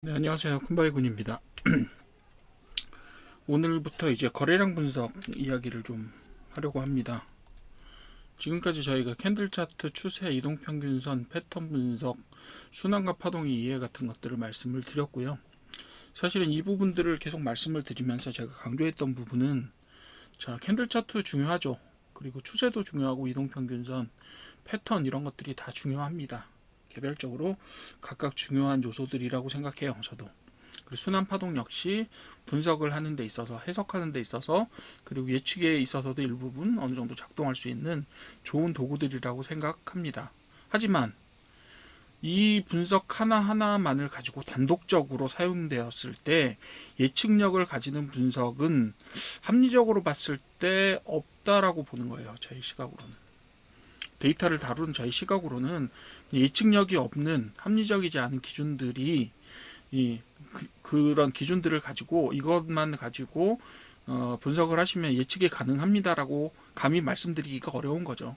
네, 안녕하세요. 큰바위군입니다. 오늘부터 이제 거래량 분석 이야기를 좀 하려고 합니다. 지금까지 저희가 캔들 차트, 추세, 이동평균선, 패턴 분석, 순환과 파동의 이해 같은 것들을 말씀을 드렸고요. 사실은 이 부분들을 계속 말씀을 드리면서 제가 강조했던 부분은, 자, 캔들 차트 중요하죠. 그리고 추세도 중요하고 이동평균선, 패턴 이런 것들이 다 중요합니다. 개별적으로 각각 중요한 요소들이라고 생각해요. 저도. 그리고 순환 파동 역시 분석을 하는 데 있어서, 해석하는 데 있어서, 그리고 예측에 있어서도 일부분 어느 정도 작동할 수 있는 좋은 도구들이라고 생각합니다. 하지만 이 분석 하나하나만을 가지고 단독적으로 사용되었을 때 예측력을 가지는 분석은 합리적으로 봤을 때 없다라고 보는 거예요. 저희 시각으로는. 데이터를 다루는 저희 시각으로는 예측력이 없는 합리적이지 않은 기준들이 그런 기준들을 가지고 이것만 가지고 분석을 하시면 예측이 가능합니다라고 감히 말씀드리기가 어려운 거죠.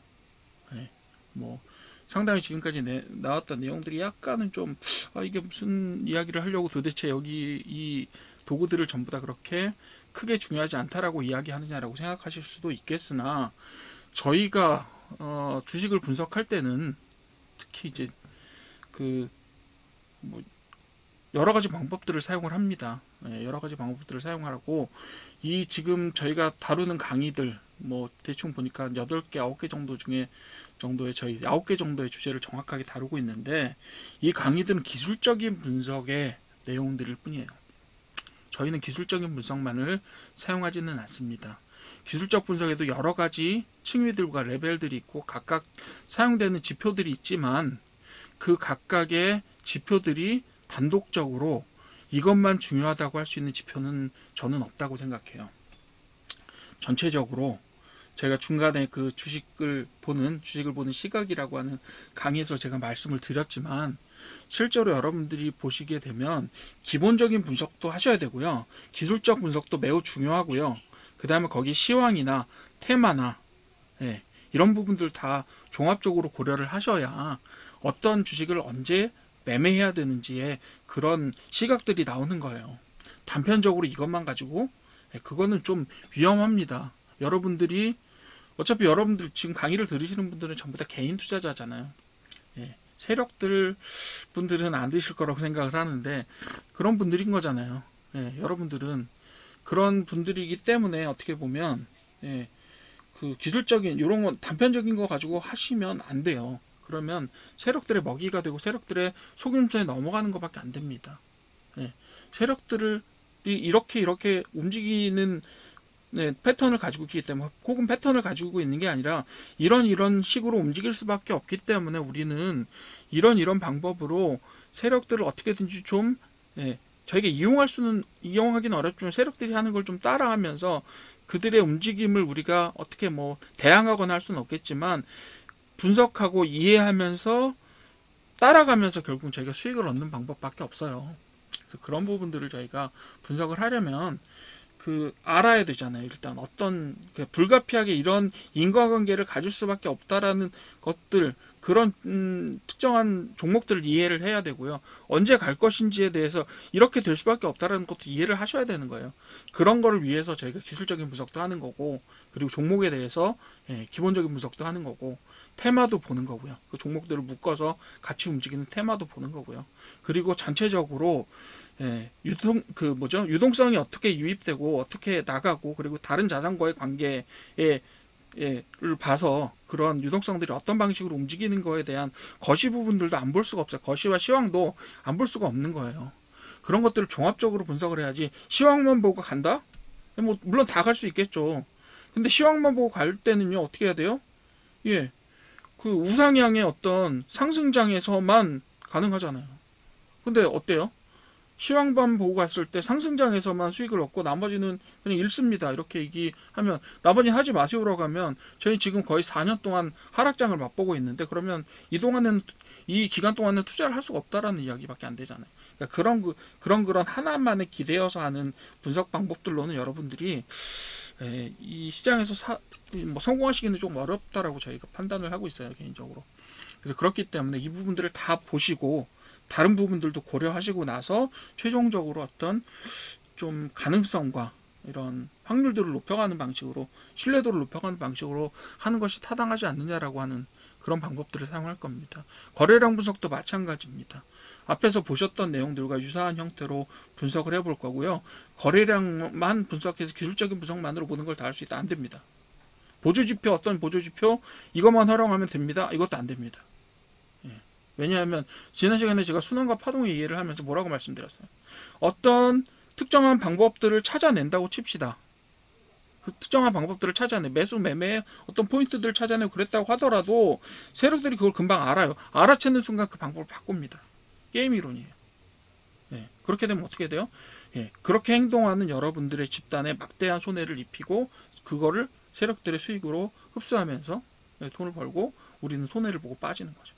네. 뭐 상당히 지금까지 나왔던 내용들이 약간은 좀 이게 무슨 이야기를 하려고 도대체 여기 이 도구들을 전부 다 그렇게 크게 중요하지 않다라고 이야기하느냐라고 생각하실 수도 있겠으나, 저희가 주식을 분석할 때는 특히 이제 뭐 여러 가지 방법들을 사용을 합니다. 여러 가지 방법들을 사용하고, 이 지금 저희가 다루는 강의들 뭐 대충 보니까 8개, 9개 정도 중에 저희 9개 정도의 주제를 정확하게 다루고 있는데, 이 강의들은 기술적인 분석의 내용들일 뿐이에요. 저희는 기술적인 분석만을 사용하지는 않습니다. 기술적 분석에도 여러 가지 층위들과 레벨들이 있고 각각 사용되는 지표들이 있지만, 그 각각의 지표들이 단독적으로 이것만 중요하다고 할 수 있는 지표는 저는 없다고 생각해요. 전체적으로 제가 중간에 그 주식을 보는 시각이라고 하는 강의에서 제가 말씀을 드렸지만, 실제로 여러분들이 보시게 되면 기본적인 분석도 하셔야 되고요. 기술적 분석도 매우 중요하고요. 그 다음에 거기 시황이나 테마나 이런 부분들 다 종합적으로 고려를 하셔야 어떤 주식을 언제 매매해야 되는지에 그런 시각들이 나오는 거예요. 단편적으로 이것만 가지고 그거는 좀 위험합니다. 어차피 여러분들 지금 강의를 들으시는 분들은 전부 다 개인 투자자잖아요. 세력들 분들은 안 드실 거라고 생각을 하는데 그런 분들인 거잖아요. 여러분들은 그런 분들이기 때문에 어떻게 보면 그 기술적인 이런 건 단편적인 거 가지고 하시면 안 돼요. 그러면 세력들의 먹이가 되고 세력들의 속임수에 넘어가는 것밖에 안 됩니다. 세력들이 이렇게 움직이는 패턴을 가지고 있기 때문에, 혹은 패턴을 가지고 있는 게 아니라 이런 식으로 움직일 수밖에 없기 때문에, 우리는 이런 방법으로 세력들을 어떻게든지 좀 저에게 이용하기는 어렵지만 세력들이 하는 걸 좀 따라하면서 그들의 움직임을 우리가 어떻게 뭐 대항하거나 할 수는 없겠지만 분석하고 이해하면서 따라가면서 결국 저희가 수익을 얻는 방법밖에 없어요. 그래서 그런 부분들을 저희가 분석을 하려면 알아야 되잖아요. 일단 어떤 불가피하게 이런 인과관계를 가질 수밖에 없다라는 것들, 그런 특정한 종목들을 이해를 해야 되고요. 언제 갈 것인지에 대해서 이렇게 될 수밖에 없다라는 것도 이해를 하셔야 되는 거예요. 그런 거를 위해서 저희가 기술적인 분석도 하는 거고, 그리고 종목에 대해서 기본적인 분석도 하는 거고, 테마도 보는 거고요. 그 종목들을 묶어서 같이 움직이는 테마도 보는 거고요. 그리고 전체적으로 유동성이 어떻게 유입되고 어떻게 나가고, 그리고 다른 자산과의 관계를 봐서 그런 유동성들이 어떤 방식으로 움직이는 거에 대한 거시 부분들도 안 볼 수가 없어요. 거시와 시황도 안 볼 수가 없는 거예요. 그런 것들을 종합적으로 분석을 해야지, 시황만 보고 간다? 뭐 물론 다 갈 수 있겠죠. 근데 시황만 보고 갈 때는요, 어떻게 해야 돼요? 그 우상향의 어떤 상승장에서만 가능하잖아요. 근데 어때요? 시황만 보고 갔을 때 상승장에서만 수익을 얻고 나머지는 그냥 잃습니다. 이렇게 얘기하면, 나머지는 하지 마세요라고 하면, 저희 지금 거의 4년 동안 하락장을 맛보고 있는데, 그러면 이 기간 동안은 투자를 할 수가 없다라는 이야기밖에 안 되잖아요. 그러니까 그런 하나만에 기대어서 하는 분석 방법들로는 여러분들이 이 시장에서 성공하시기는 좀 어렵다라고 저희가 판단을 하고 있어요, 개인적으로. 그래서 그렇기 때문에 이 부분들을 다 보시고 다른 부분들도 고려하시고 나서 최종적으로 어떤 좀 가능성과 이런 확률들을 높여가는 방식으로, 신뢰도를 높여가는 방식으로 하는 것이 타당하지 않느냐라고 하는 그런 방법들을 사용할 겁니다. 거래량 분석도 마찬가지입니다. 앞에서 보셨던 내용들과 유사한 형태로 분석을 해볼 거고요. 거래량만 분석해서 기술적인 분석만으로 모든 걸 다 할 수 있다. 안 됩니다. 보조지표, 어떤 보조지표 이것만 활용하면 됩니다. 이것도 안 됩니다. 왜냐하면 지난 시간에 제가 순환과 파동의 이해를 하면서 뭐라고 말씀드렸어요. 어떤 특정한 방법들을 찾아낸다고 칩시다. 그 특정한 방법들을 찾아내, 매수 매매의 어떤 포인트들을 찾아내고 그랬다고 하더라도 세력들이 그걸 금방 알아요. 알아채는 순간 그 방법을 바꿉니다. 게임 이론이에요. 그렇게 되면 어떻게 돼요? 그렇게 행동하는 여러분들의 집단에 막대한 손해를 입히고 그거를 세력들의 수익으로 흡수하면서 돈을 벌고 우리는 손해를 보고 빠지는 거죠.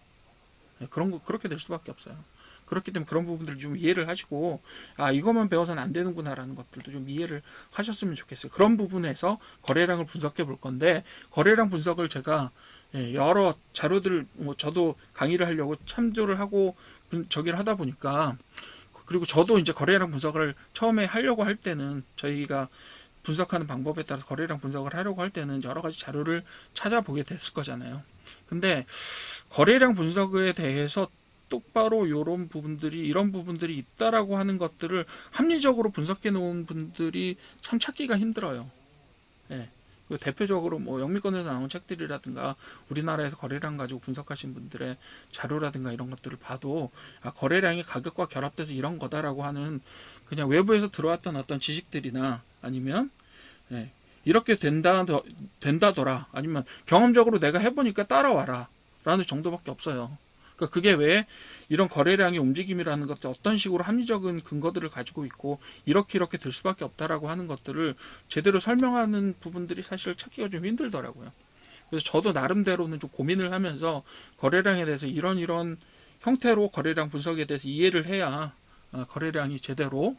그렇게 될 수밖에 없어요. 그렇기 때문에 그런 부분들을 좀 이해를 하시고, 아, 이것만 배워서는 안 되는구나라는 것들도 좀 이해를 하셨으면 좋겠어요. 그런 부분에서 거래량을 분석해 볼 건데, 거래량 분석을 제가 여러 자료들, 저도 강의를 하려고 참조를 하고 저기를 하다 보니까, 그리고 저도 이제 거래량 분석을 처음에 하려고 할 때는, 저희가 분석하는 방법에 따라서 거래량 분석을 하려고 할 때는 여러 가지 자료를 찾아보게 됐을 거잖아요. 근데 거래량 분석에 대해서 똑바로 이런 부분들이 있다라고 하는 것들을 합리적으로 분석해 놓은 분들이 참 찾기가 힘들어요. 대표적으로 뭐 영미권에서 나온 책들이라든가 우리나라에서 거래량 가지고 분석하신 분들의 자료라든가 이런 것들을 봐도, 아, 거래량이 가격과 결합돼서 이런 거다라고 하는 그냥 외부에서 들어왔던 어떤 지식들이나 아니면 이렇게 된다더라, 아니면 경험적으로 내가 해보니까 따라와라 라는 정도밖에 없어요. 그러니까 그게 왜 이런 거래량의 움직임이라는 것도 어떤 식으로 합리적인 근거들을 가지고 있고 이렇게 될 수밖에 없다라고 하는 것들을 제대로 설명하는 부분들이 사실 찾기가 좀 힘들더라고요. 그래서 저도 나름대로는 좀 고민을 하면서 거래량에 대해서 이런 형태로 거래량 분석에 대해서 이해를 해야 거래량이 제대로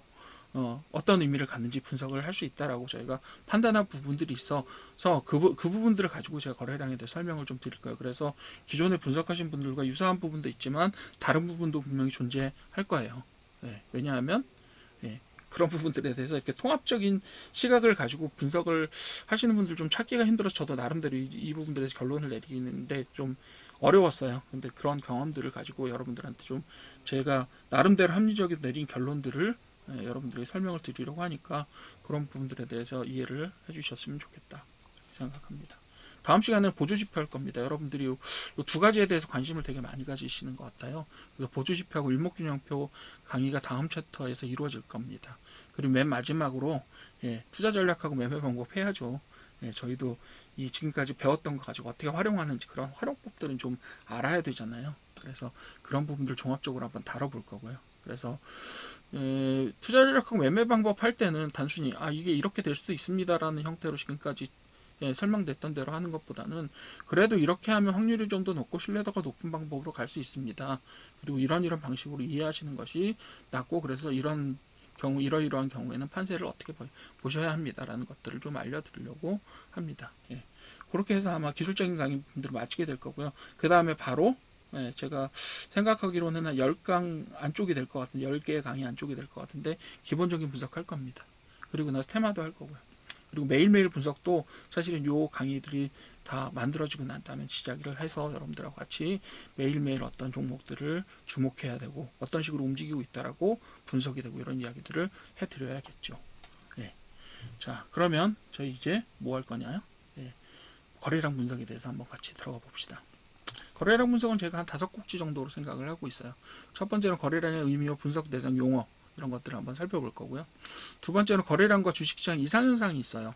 어떤 의미를 갖는지 분석을 할 수 있다라고 저희가 판단한 부분들이 있어서 그 부분들을 가지고 제가 거래량에 대해 설명을 좀 드릴 거예요. 그래서 기존에 분석하신 분들과 유사한 부분도 있지만 다른 부분도 분명히 존재할 거예요. 왜냐하면 그런 부분들에 대해서 이렇게 통합적인 시각을 가지고 분석을 하시는 분들 좀 찾기가 힘들어서 저도 나름대로 이 부분들에서 결론을 내리는데 좀 어려웠어요. 근데 그런 경험들을 가지고 여러분들한테 좀 제가 나름대로 합리적으로 내린 결론들을 여러분들에게 설명을 드리려고 하니까 그런 부분들에 대해서 이해를 해주셨으면 좋겠다 생각합니다. 다음 시간에는 보조지표 할 겁니다. 여러분들이 이 두 가지에 대해서 관심을 되게 많이 가지시는 것 같아요. 그래서 보조지표하고 일목균형표 강의가 다음 챕터에서 이루어질 겁니다. 그리고 맨 마지막으로 투자 전략하고 매매 방법 해야죠. 저희도 이 지금까지 배웠던 거 가지고 어떻게 활용하는지 그런 활용법들은 좀 알아야 되잖아요. 그래서 그런 부분들 종합적으로 한번 다뤄볼 거고요. 그래서 투자 전략하고 매매 방법 할 때는 단순히 이게 이렇게 될 수도 있습니다라는 형태로 지금까지 설명됐던 대로 하는 것보다는 그래도 이렇게 하면 확률이 좀 더 높고 신뢰도가 높은 방법으로 갈 수 있습니다. 그리고 이런 방식으로 이해하시는 것이 낫고, 그래서 이러이러한 경우에는 판세를 어떻게 보셔야 합니다라는 것들을 좀 알려드리려고 합니다. 그렇게 해서 아마 기술적인 강의분들을 마치게 될 거고요. 그 다음에 바로 제가 생각하기로는 한 10강 안쪽이 될 것 같은데, 10개의 강의 안쪽이 될 것 같은데 기본적인 분석할 겁니다. 그리고 나서 테마도 할 거고요. 그리고 매일매일 분석도 사실은 요 강의들이 다 만들어지고 난 다음에 시작을 해서 여러분들하고 같이 매일매일 어떤 종목들을 주목해야 되고 어떤 식으로 움직이고 있다라고 분석이 되고 이런 이야기들을 해드려야겠죠. 자, 그러면 저희 이제 뭐 할 거냐요? 거래량 분석에 대해서 한번 같이 들어가 봅시다. 거래량 분석은 제가 한 5꼭지 정도로 생각을 하고 있어요. 첫 번째는 거래량의 의미와 분석 대상 용어, 이런 것들을 한번 살펴볼 거고요. 두 번째는 거래량과 주식시장 이상현상이 있어요.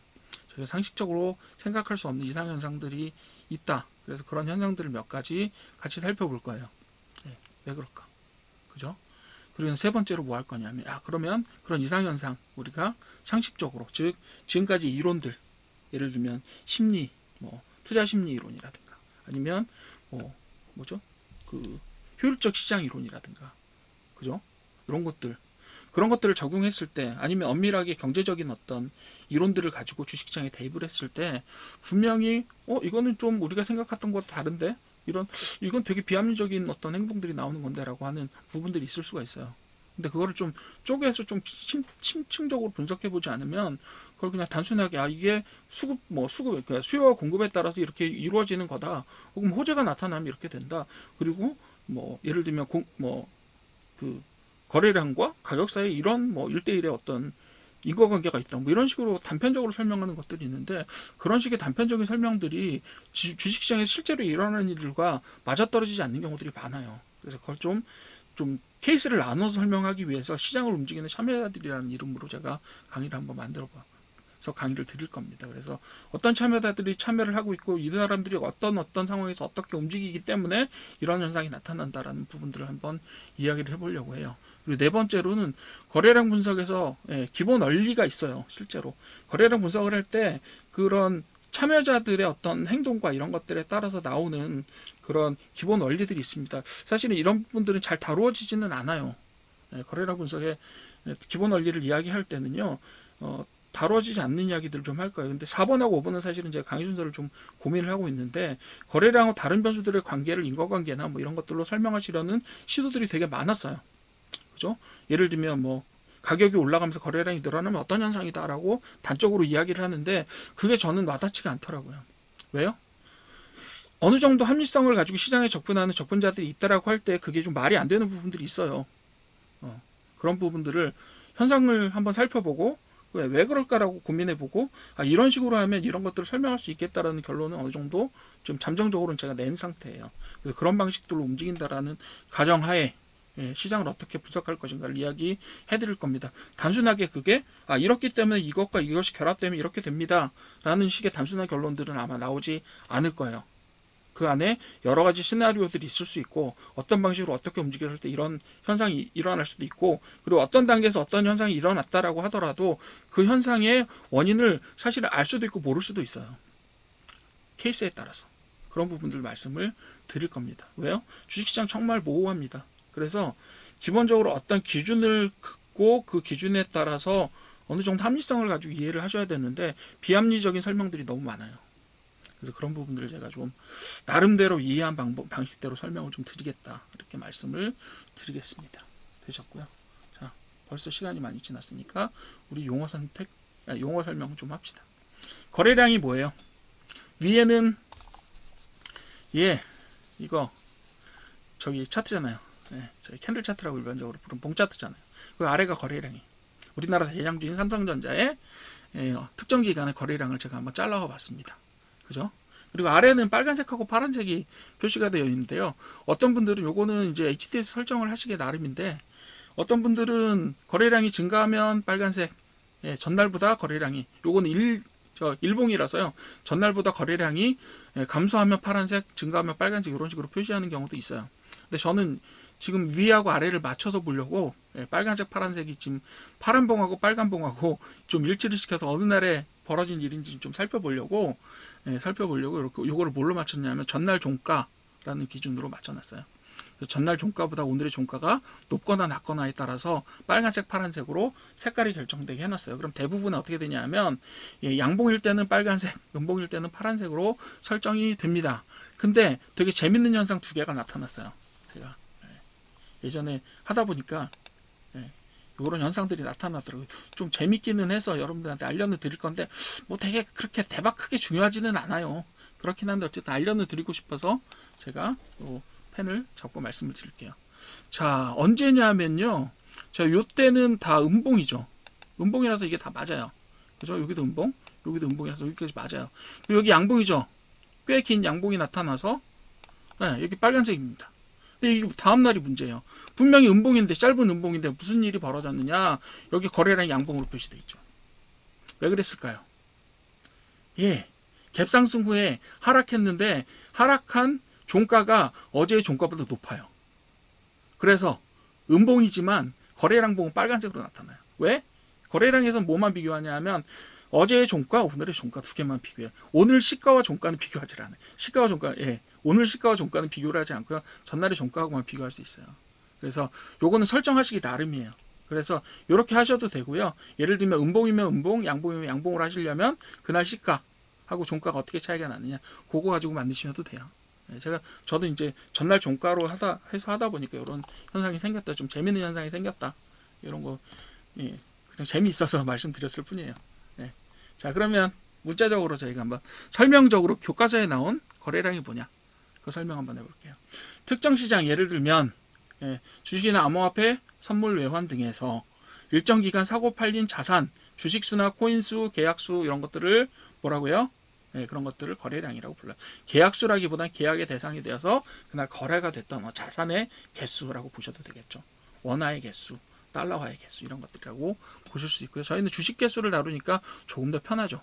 저희가 상식적으로 생각할 수 없는 이상현상들이 있다. 그래서 그런 현상들을 몇 가지 같이 살펴볼 거예요. 왜 그럴까? 그죠? 그리고 세 번째로 뭐 할 거냐면, 그러면 그런 이상현상, 우리가 상식적으로, 즉, 지금까지 이론들, 예를 들면 심리, 투자 심리 이론이라든가, 아니면 효율적 시장 이론이라든가, 그죠? 그런 것들을 적용했을 때, 아니면 엄밀하게 경제적인 어떤 이론들을 가지고 주식시장에 대입을 했을 때 분명히 이거는 좀 우리가 생각했던 것과 다른데, 이건 되게 비합리적인 어떤 행동들이 나오는 건데라고 하는 부분들이 있을 수가 있어요. 근데 그거를 좀 쪼개서 좀 심층적으로 분석해 보지 않으면 그걸 그냥 단순하게 이게 그러니까 수요와 공급에 따라서 이렇게 이루어지는 거다. 혹은 호재가 나타나면 이렇게 된다. 그리고 예를 들면 그 거래량과 가격 사이 이런 1대1의 어떤 인과관계가 있다. 이런 식으로 단편적으로 설명하는 것들이 있는데 그런 식의 단편적인 설명들이 주식시장에 실제로 일어나는 일들과 맞아떨어지지 않는 경우들이 많아요. 그래서 그걸 좀 케이스를 나눠서 설명하기 위해서 시장을 움직이는 참여자들이라는 이름으로 제가 강의를 한번 만들어서 강의를 드릴 겁니다. 그래서 어떤 참여자들이 참여를 하고 있고 이 사람들이 어떤 상황에서 어떻게 움직이기 때문에 이런 현상이 나타난다라는 부분들을 한번 이야기를 해보려고 해요. 그리고 네 번째로는 거래량 분석에서 기본 원리가 있어요. 실제로 거래량 분석을 할 때 그런 참여자들의 어떤 행동과 이런 것들에 따라서 나오는 그런 기본 원리들이 있습니다. 사실은 이런 부분들은 잘 다루어지지는 않아요. 거래량 분석의 기본 원리를 이야기할 때는요, 다루어지지 않는 이야기들을 좀 할 거예요. 근데 4번하고 5번은 사실은 제가 강의 순서를 좀 고민을 하고 있는데 거래량과 다른 변수들의 관계를 인과관계나 이런 것들로 설명하시려는 시도들이 되게 많았어요. 그죠? 예를 들면 가격이 올라가면서 거래량이 늘어나면 어떤 현상이다라고 단적으로 이야기를 하는데 그게 저는 와닿지가 않더라고요. 왜요? 어느 정도 합리성을 가지고 시장에 접근하는 접근자들이 있다라고 할 때 그게 좀 말이 안 되는 부분들이 있어요. 그런 부분들을 현상을 한번 살펴보고 왜 그럴까라고 고민해보고 이런 식으로 하면 이런 것들을 설명할 수 있겠다라는 결론은 어느 정도 좀 잠정적으로는 제가 낸 상태예요. 그래서 그런 방식들로 움직인다라는 가정하에 시장을 어떻게 분석할 것인가를 이야기해드릴 겁니다. 단순하게 그게 이렇기 때문에 이것과 이것이 결합되면 이렇게 됩니다 라는 식의 단순한 결론들은 아마 나오지 않을 거예요. 그 안에 여러 가지 시나리오들이 있을 수 있고 어떤 방식으로 어떻게 움직였을 때 이런 현상이 일어날 수도 있고 그리고 어떤 단계에서 어떤 현상이 일어났다라고 하더라도 그 현상의 원인을 사실 알 수도 있고 모를 수도 있어요. 케이스에 따라서 그런 부분들 말씀을 드릴 겁니다. 왜요? 주식시장 정말 모호합니다. 그래서 기본적으로 어떤 기준을 긋고 그 기준에 따라서 어느 정도 합리성을 가지고 이해를 하셔야 되는데 비합리적인 설명들이 너무 많아요. 그래서 그런 부분들을 제가 좀 나름대로 이해한 방식대로 설명을 좀 드리겠다 이렇게 말씀을 드리겠습니다. 되셨고요. 자, 벌써 시간이 많이 지났으니까 우리 용어 설명 좀 합시다. 거래량이 뭐예요? 위에는 이거 저기 차트잖아요. 저희 캔들 차트라고 일반적으로 부르는 봉 차트잖아요. 그 아래가 거래량이 우리나라 대장주인 삼성전자의 특정 기간의 거래량을 제가 한번 잘라와 봤습니다. 그죠? 그리고 아래는 빨간색하고 파란색이 표시가 되어 있는데요. 어떤 분들은 요거는 이제 HTS 설정을 하시기 나름인데 어떤 분들은 거래량이 증가하면 빨간색, 전날보다 거래량이 요거는 일봉이라서요. 전날보다 거래량이 감소하면 파란색, 증가하면 빨간색 이런 식으로 표시하는 경우도 있어요. 근데 저는 지금 위하고 아래를 맞춰서 보려고 빨간색, 파란색이 지금 파란봉하고 빨간봉하고 좀 일치를 시켜서 어느 날에 벌어진 일인지 좀 살펴보려고 이렇게 요거를 뭘로 맞췄냐면 전날 종가라는 기준으로 맞춰놨어요. 전날 종가보다 오늘의 종가가 높거나 낮거나에 따라서 빨간색, 파란색으로 색깔이 결정되게 해놨어요. 그럼 대부분 어떻게 되냐면 양봉일 때는 빨간색, 음봉일 때는 파란색으로 설정이 됩니다. 근데 되게 재밌는 현상 두 개가 나타났어요. 제가 예전에 하다 보니까 이런 현상들이 나타나더라고요. 좀 재밌기는 해서 여러분들한테 알려는 드릴 건데 되게 그렇게 대박 크게 중요하지는 않아요. 그렇긴 한데 어쨌든 알려는 드리고 싶어서 제가 요 펜을 잡고 말씀을 드릴게요. 자, 언제냐면요. 자, 요때는 다 음봉이죠. 음봉이라서 이게 다 맞아요. 그죠? 여기도 음봉, 여기도 음봉이라서 여기까지 맞아요. 그리고 여기 양봉이죠. 꽤 긴 양봉이 나타나서 여기 빨간색입니다. 근데 이게 다음날이 문제예요. 분명히 음봉인데 짧은 음봉인데 무슨 일이 벌어졌느냐. 여기 거래량이 양봉으로 표시되어 있죠. 왜 그랬을까요? 갭상승 후에 하락했는데 하락한 종가가 어제의 종가보다 높아요. 그래서 음봉이지만 거래량봉은 빨간색으로 나타나요. 왜? 거래량에서 뭐만 비교하냐 하면 어제의 종가, 오늘의 종가 두 개만 비교해요. 오늘 시가와 종가는 비교하지 않아요. 시가와 종가, 오늘 시가와 종가는 비교를 하지 않고요. 전날의 종가하고만 비교할 수 있어요. 그래서 요거는 설정하시기 나름이에요. 그래서 이렇게 하셔도 되고요. 예를 들면 음봉이면 음봉, 양봉이면 양봉을 하시려면 그날 시가하고 종가가 어떻게 차이가 나느냐 그거 가지고 만드시셔도 돼요. 저도 이제 전날 종가로 하다 보니까 이런 현상이 생겼다. 좀 재밌는 현상이 생겼다. 이런 거, 예, 그냥 재미있어서 말씀드렸을 뿐이에요. 예. 자, 그러면 문자적으로 저희가 한번 설명적으로 교과서에 나온 거래량이 뭐냐, 그 설명 한번 해볼게요. 특정 시장, 예를 들면 주식이나 암호화폐, 선물 외환 등에서 일정 기간 사고 팔린 자산, 주식수나 코인수, 계약수 이런 것들을 뭐라고요? 그런 것들을 거래량이라고 불러요. 계약수라기보다는 계약의 대상이 되어서 그날 거래가 됐던 자산의 개수라고 보셔도 되겠죠. 원화의 개수, 달러화의 개수 이런 것들이라고 보실 수 있고요. 저희는 주식 개수를 다루니까 조금 더 편하죠.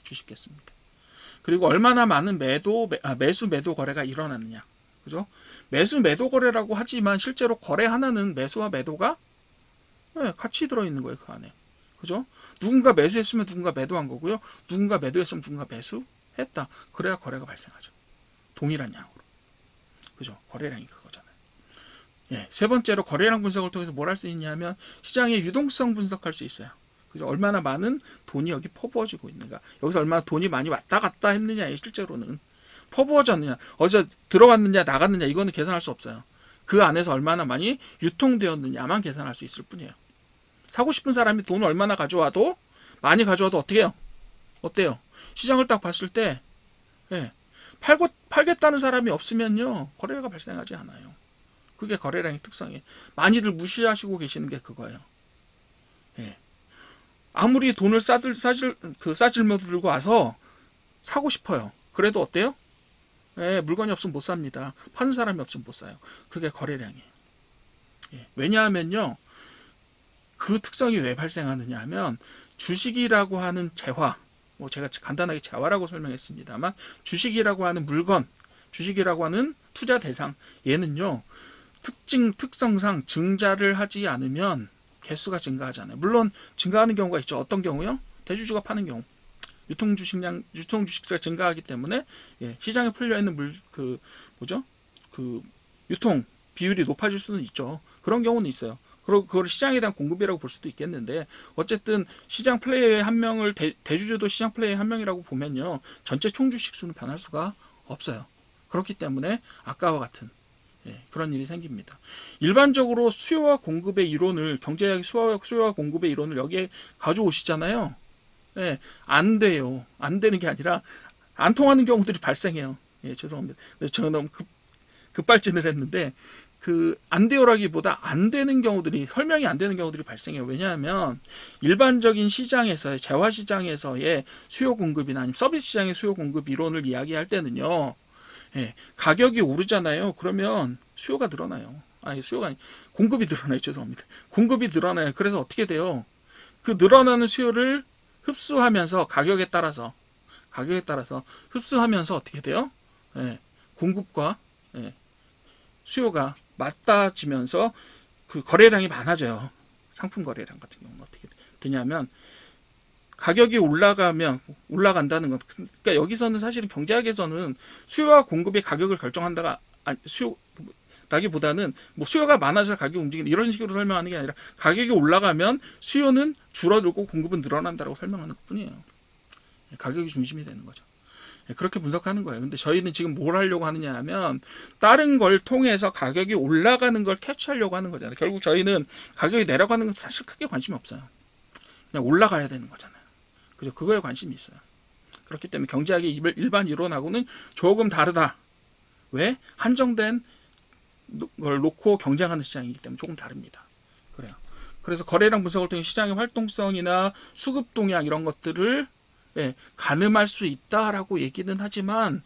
주식 개수입니다. 그리고 얼마나 많은 매수 매도 거래가 일어났느냐, 그죠? 매수 매도 거래라고 하지만 실제로 거래 하나는 매수와 매도가 같이 들어있는 거예요. 그 안에, 그죠? 누군가 매수했으면 누군가 매도한 거고요. 누군가 매도했으면 누군가 매수했다. 그래야 거래가 발생하죠. 동일한 양으로, 그죠? 거래량이 그거잖아요. 세 번째로 거래량 분석을 통해서 뭘 할 수 있냐면 시장의 유동성 분석할 수 있어요. 그죠? 얼마나 많은 돈이 여기 퍼부어지고 있는가. 여기서 얼마나 돈이 많이 왔다 갔다 했느냐. 실제로는 퍼부어졌느냐, 어디서 들어왔느냐 나갔느냐, 이거는 계산할 수 없어요. 그 안에서 얼마나 많이 유통되었느냐만 계산할 수 있을 뿐이에요. 사고 싶은 사람이 돈을 얼마나 가져와도, 많이 가져와도 어떻게 해요? 어때요? 시장을 딱 봤을 때 팔겠다는 사람이 없으면요, 거래가 발생하지 않아요. 그게 거래량의 특성이에요. 많이들 무시하시고 계시는 게 그거예요. 아무리 돈을 싸질러 들고 와서 사고 싶어요. 그래도 어때요? 물건이 없으면 못 삽니다. 파는 사람이 없으면 못 사요. 그게 거래량이에요. 왜냐하면요, 그 특성이 왜 발생하느냐 하면 주식이라고 하는 재화, 제가 간단하게 재화라고 설명했습니다만, 주식이라고 하는 물건, 주식이라고 하는 투자 대상, 얘는요 특성상 증자를 하지 않으면 개수가 증가하잖아요. 물론 증가하는 경우가 있죠. 어떤 경우요? 대주주가 파는 경우, 유통 주식수가 증가하기 때문에 시장에 풀려 있는 유통 비율이 높아질 수는 있죠. 그런 경우는 있어요. 그리고 그걸 시장에 대한 공급이라고 볼 수도 있겠는데, 어쨌든 시장 플레이어의 한 명을 대주주도 시장 플레이어의 한 명이라고 보면요, 전체 총주식 수는 변할 수가 없어요. 그렇기 때문에 아까와 같은 그런 일이 생깁니다. 일반적으로 수요와 공급의 이론을, 경제학 수요와 공급의 이론을 여기에 가져오시잖아요. 안 돼요. 안 되는 게 아니라 안 통하는 경우들이 발생해요. 죄송합니다. 제가 너무 급발진을 했는데, 안 돼요라기보다 안 되는 경우들이, 설명이 안 되는 경우들이 발생해요. 왜냐하면 일반적인 시장에서의, 재화 시장에서의 수요 공급이나 아니면 서비스 시장의 수요 공급 이론을 이야기할 때는요, 가격이 오르잖아요. 그러면 수요가 늘어나요. 공급이 늘어나요. 죄송합니다. 공급이 늘어나요. 그래서 어떻게 돼요? 그 늘어나는 수요를 흡수하면서 가격에 따라서 흡수하면서 어떻게 돼요? 공급과 수요가 맞닿아지면서 그 거래량이 많아져요. 상품 거래량 같은 경우는 어떻게 되냐면, 가격이 올라간다는 것. 그러니까 여기서는 사실은 경제학에서는 수요와 공급이 가격을 결정한다가, 수요라기보다는 수요가 많아서 가격이 움직이는, 이런 식으로 설명하는 게 아니라, 가격이 올라가면 수요는 줄어들고 공급은 늘어난다고 설명하는 것뿐이에요. 가격이 중심이 되는 거죠. 그렇게 분석하는 거예요. 근데 저희는 지금 뭘 하려고 하느냐 하면, 다른 걸 통해서 가격이 올라가는 걸 캐치하려고 하는 거잖아요. 결국 저희는 가격이 내려가는 건 사실 크게 관심이 없어요. 그냥 올라가야 되는 거잖아요. 그죠? 그거에 관심이 있어요. 그렇기 때문에 경제학의 일반 이론하고는 조금 다르다. 왜? 한정된 걸 놓고 경쟁하는 시장이기 때문에 조금 다릅니다. 그래요. 그래서 거래량 분석을 통해 시장의 활동성이나 수급 동향 이런 것들을 가늠할 수 있다라고 얘기는 하지만,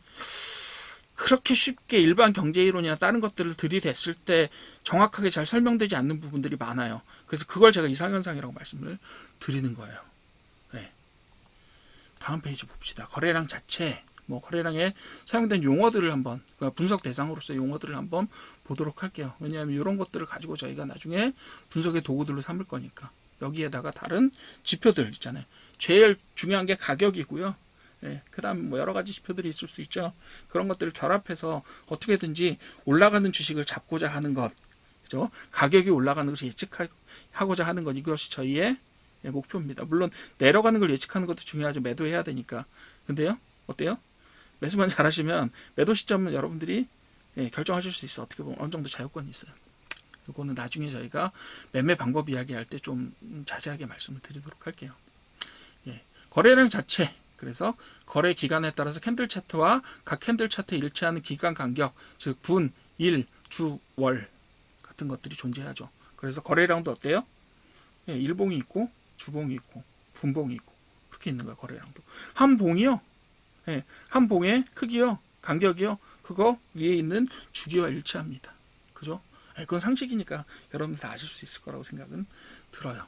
그렇게 쉽게 일반 경제 이론이나 다른 것들을 들이댔을 때 정확하게 잘 설명되지 않는 부분들이 많아요. 그래서 그걸 제가 이상현상이라고 말씀을 드리는 거예요. 다음 페이지 봅시다. 거래량 자체, 거래량에 사용된 용어들을 한번, 분석 대상으로서의 용어들을 한번 보도록 할게요. 왜냐하면 이런 것들을 가지고 저희가 나중에 분석의 도구들로 삼을 거니까. 여기에다가 다른 지표들 있잖아요. 제일 중요한 게 가격이고요. 그 다음 여러 가지 지표들이 있을 수 있죠. 그런 것들을 결합해서 어떻게든지 올라가는 주식을 잡고자 하는 것, 그죠? 가격이 올라가는 것을 예측하고자 하는 것, 이것이 저희의 목표입니다. 물론 내려가는 걸 예측하는 것도 중요하죠. 매도해야 되니까. 근데요, 어때요? 매수만 잘하시면 매도 시점은 여러분들이 결정하실 수 있어. 어떻게 보면 어느 정도 자유권이 있어요. 이거는 나중에 저희가 매매 방법 이야기할 때 좀 자세하게 말씀을 드리도록 할게요. 거래량 자체, 그래서 거래 기간에 따라서 캔들 차트와 각 캔들 차트에 일치하는 기간 간격, 즉 분, 일, 주, 월 같은 것들이 존재하죠. 그래서 거래량도 어때요? 일봉이 있고 주봉이 있고 분봉이 있고 그렇게 있는 거야. 거래량도 한 봉이요. 한 봉의 크기요, 간격이요, 그거 위에 있는 주기와 일치합니다. 그죠? 그건 상식이니까 여러분들 다 아실 수 있을 거라고 생각은 들어요.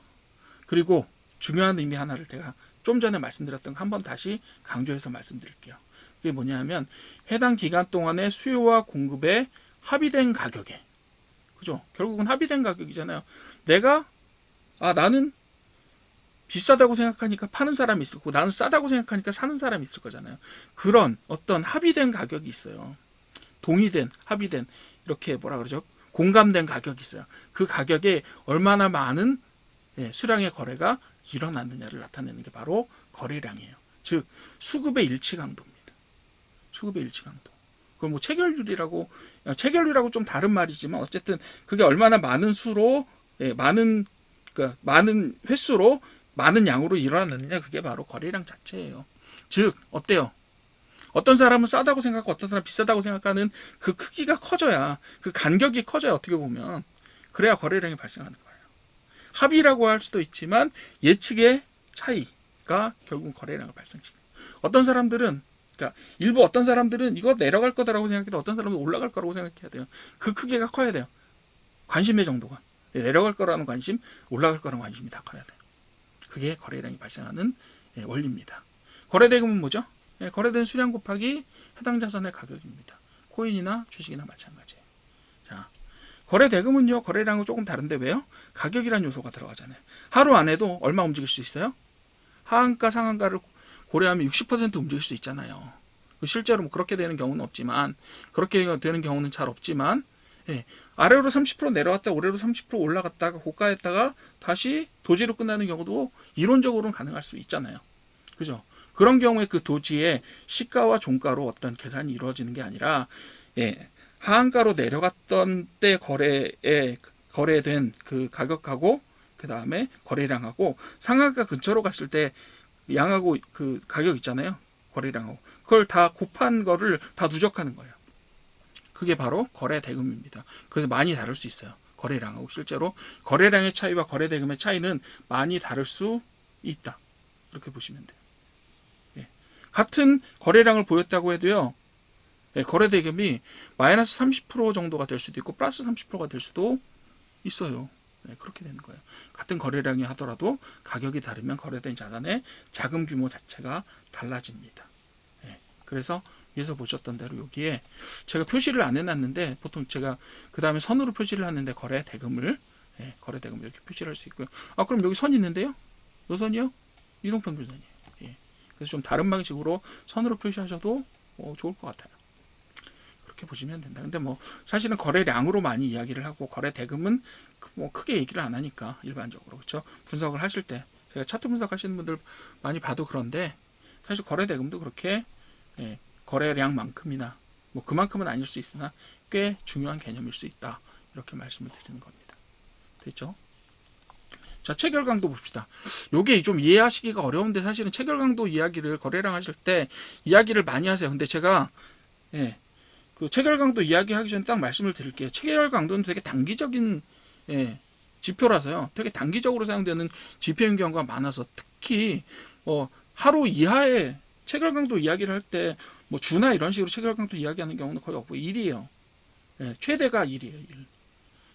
그리고 중요한 의미 하나를 제가 좀 전에 말씀드렸던 거 한번 다시 강조해서 말씀드릴게요. 그게 뭐냐면 해당 기간 동안의 수요와 공급에 합의된 가격에, 그죠? 결국은 합의된 가격이잖아요. 나는 비싸다고 생각하니까 파는 사람이 있을 거고 나는 싸다고 생각하니까 사는 사람이 있을 거잖아요. 그런 어떤 합의된 가격이 있어요. 동의된, 합의된, 이렇게 뭐라 그러죠? 공감된 가격이 있어요. 그 가격에 얼마나 많은 수량의 거래가 일어났느냐를 나타내는 게 바로 거래량이에요. 즉 수급의 일치 강도입니다. 수급의 일치 강도. 그걸 뭐 체결률이라고 좀 다른 말이지만 어쨌든 그게 얼마나 많은 수로 많은 횟수로 많은 양으로 일어났느냐, 그게 바로 거래량 자체예요. 즉 어때요? 어떤 사람은 싸다고 생각하고 어떤 사람은 비싸다고 생각하는 그 크기가 커져야, 그 간격이 커져야 어떻게 보면 그래야 거래량이 발생하는 거예요. 합의라고 할 수도 있지만 예측의 차이가 결국 거래량을 발생시켜요. 어떤 사람들은 일부 어떤 사람들은 이거 내려갈 거다라고 생각해도 어떤 사람은 올라갈 거라고 생각해야 돼요. 그 크기가 커야 돼요. 관심의 정도가. 내려갈 거라는 관심, 올라갈 거라는 관심이 다 커야 돼요. 그게 거래량이 발생하는 원리입니다. 거래대금은 뭐죠? 거래된 수량 곱하기 해당 자산의 가격입니다. 코인이나 주식이나 마찬가지예요. 자, 거래대금은요, 거래량은 조금 다른데 왜요? 가격이라는 요소가 들어가잖아요. 하루 안에도 얼마 움직일 수 있어요? 하한가, 상한가를 고려하면 60% 움직일 수 있잖아요. 실제로 뭐 그렇게 되는 경우는 없지만, 그렇게 되는 경우는 잘 없지만, 아래로 30% 내려갔다 올해로 30% 올라갔다가 고가했다가 다시 도지로 끝나는 경우도 이론적으로는 가능할 수 있잖아요. 그죠? 그런 경우에 그 도지의 시가와 종가로 어떤 계산이 이루어지는 게 아니라 하한가로 내려갔던 때 거래된 그 가격하고 그 다음에 거래량하고 상한가 근처로 갔을 때 양하고 그 가격 있잖아요. 거래량하고 그걸 다 곱한 거를 다 누적하는 거예요. 그게 바로 거래 대금입니다. 그래서 많이 다를 수 있어요. 거래량하고 실제로 거래량의 차이와 거래 대금의 차이는 많이 다를 수 있다. 이렇게 보시면 돼요. 같은 거래량을 보였다고 해도요. 거래 대금이 마이너스 30% 정도가 될 수도 있고 플러스 30%가 될 수도 있어요. 그렇게 되는 거예요. 같은 거래량이 하더라도 가격이 다르면 거래된 자산의 자금 규모 자체가 달라집니다. 그래서 위에서 보셨던 대로 여기에 제가 표시를 안 해놨는데 보통 제가 그 다음에 선으로 표시를 하는데 거래 대금을 이렇게 표시를 할 수 있고요. 그럼 여기 선 있는데요? 이 선이요? 이동평균선이에요. 그래서 좀 다른 방식으로 선으로 표시하셔도 좋을 것 같아요. 그렇게 보시면 된다. 근데 뭐 사실은 거래량으로 많이 이야기를 하고 거래 대금은 뭐 크게 얘기를 안 하니까 일반적으로 그렇죠. 분석을 하실 때 제가 차트 분석하시는 분들 많이 봐도 그런데 사실 거래 대금도 그렇게 거래량만큼이나 뭐 그만큼은 아닐 수 있으나 꽤 중요한 개념일 수 있다. 이렇게 말씀을 드리는 겁니다. 됐죠? 자, 체결 강도 봅시다. 요게 좀 이해하시기가 어려운데 사실은 체결 강도 이야기를 거래량 하실 때 이야기를 많이 하세요. 근데 제가 그 체결 강도 이야기하기 전에 딱 말씀을 드릴게요. 체결 강도는 되게 단기적인 지표라서요. 되게 단기적으로 사용되는 지표인 경우가 많아서 특히 하루 이하의 체결 강도 이야기를 할 때 뭐 주나 이런 식으로 체결 강도 이야기하는 경우는 거의 없고 1이에요. 최대가 1이에요. 1.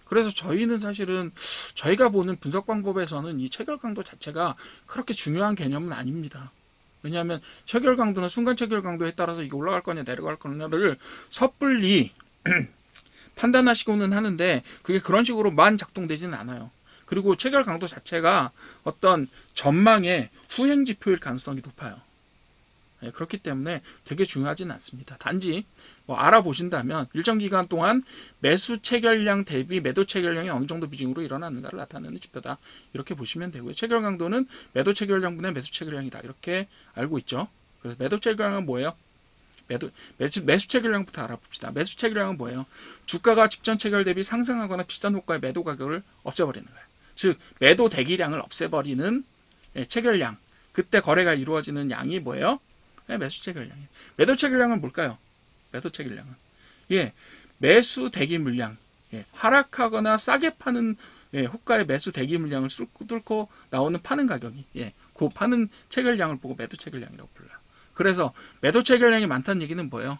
그래서 저희는 사실은 저희가 보는 분석 방법에서는 이 체결 강도 자체가 그렇게 중요한 개념은 아닙니다. 왜냐하면 체결 강도는 순간 체결 강도에 따라서 이게 올라갈 거냐 내려갈 거냐를 섣불리 판단하시고는 하는데 그게 그런 식으로만 작동되지는 않아요. 그리고 체결 강도 자체가 어떤 전망의 후행 지표일 가능성이 높아요. 그렇기 때문에 되게 중요하지는 않습니다. 단지 뭐 알아보신다면 일정 기간 동안 매수 체결량 대비 매도 체결량이 어느 정도 비중으로 일어났는가를 나타내는 지표다. 이렇게 보시면 되고요. 체결 강도는 매도 체결량분의 매수 체결량이다. 이렇게 알고 있죠. 그래서 매도 체결량은 뭐예요? 매수 체결량부터 알아봅시다. 매수 체결량은 뭐예요? 주가가 직전 체결 대비 상승하거나 비싼 호가의 매도 가격을 없애버리는 거예요. 즉 매도 대기량을 없애버리는 체결량. 그때 거래가 이루어지는 양이 뭐예요? 매수 체결량이에요. 매도 체결량은 뭘까요? 매도 체결량은 매수 대기 물량. 하락하거나 싸게 파는 호가의 매수 대기 물량을 뚫고 나오는 파는 가격이 그 파는 체결량을 보고 매도 체결량이라고 불러요. 그래서 매도 체결량이 많다는 얘기는 뭐예요?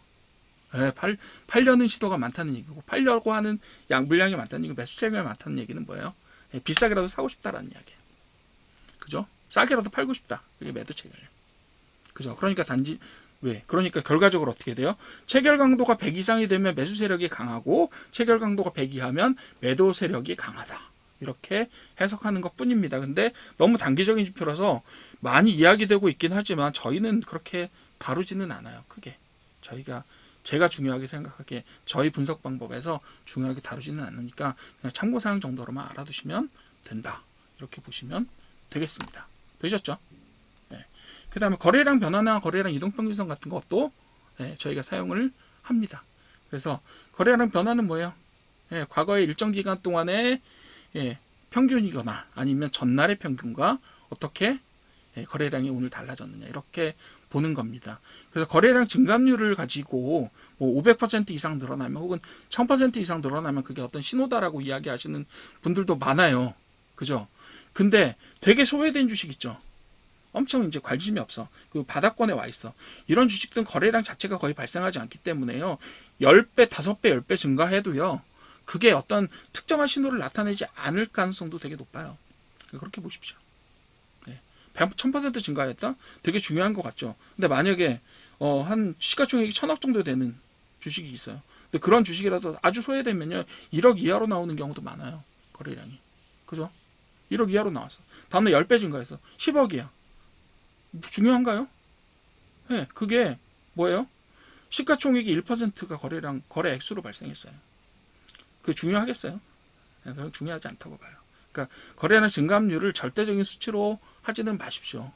팔려는 시도가 많다는 얘기고 팔려고 하는 물량이 많다는 얘기고 매수 체결량이 많다는 얘기는 뭐예요? 비싸게라도 사고 싶다라는 이야기예요. 그죠? 싸게라도 팔고 싶다. 그게 매도 체결량. 그죠? 그러니까 그러니까 결과적으로 어떻게 돼요? 체결 강도가 100 이상이 되면 매수 세력이 강하고 체결 강도가 100 이하면 매도 세력이 강하다. 이렇게 해석하는 것 뿐입니다. 근데 너무 단기적인 지표라서 많이 이야기되고 있긴 하지만 저희는 그렇게 다루지는 않아요. 크게. 제가 중요하게 생각하기에 저희 분석 방법에서 중요하게 다루지는 않으니까 그냥 참고사항 정도로만 알아두시면 된다. 이렇게 보시면 되겠습니다. 되셨죠? 그 다음에 거래량 변화나 거래량 이동평균선 같은 것도 저희가 사용을 합니다. 그래서 거래량 변화는 뭐예요? 과거의 일정 기간 동안에 평균이거나 아니면 전날의 평균과 어떻게 거래량이 오늘 달라졌느냐 이렇게 보는 겁니다. 그래서 거래량 증감률을 가지고 뭐 500% 이상 늘어나면 혹은 1000% 이상 늘어나면 그게 어떤 신호다라고 이야기하시는 분들도 많아요. 그죠? 근데 되게 소외된 주식 있죠. 엄청 이제 관심이 없어. 그 바닥권에 와 있어. 이런 주식들은 거래량 자체가 거의 발생하지 않기 때문에요. 10배, 5배, 10배 증가해도요. 그게 어떤 특정한 신호를 나타내지 않을 가능성도 되게 높아요. 그렇게 보십시오. 1000% 증가했다? 되게 중요한 것 같죠. 근데 만약에 한 시가총액이 1000억 정도 되는 주식이 있어요. 근데 그런 주식이라도 아주 소외되면요. 1억 이하로 나오는 경우도 많아요. 거래량이. 그죠? 1억 이하로 나왔어. 다음날 10배 증가했어. 10억이야. 중요한가요? 그게 뭐예요? 시가총액이 1%가 거래 액수로 발생했어요. 그게 중요하겠어요? 저는 중요하지 않다고 봐요. 그러니까 거래량 증감률을 절대적인 수치로 하지는 마십시오.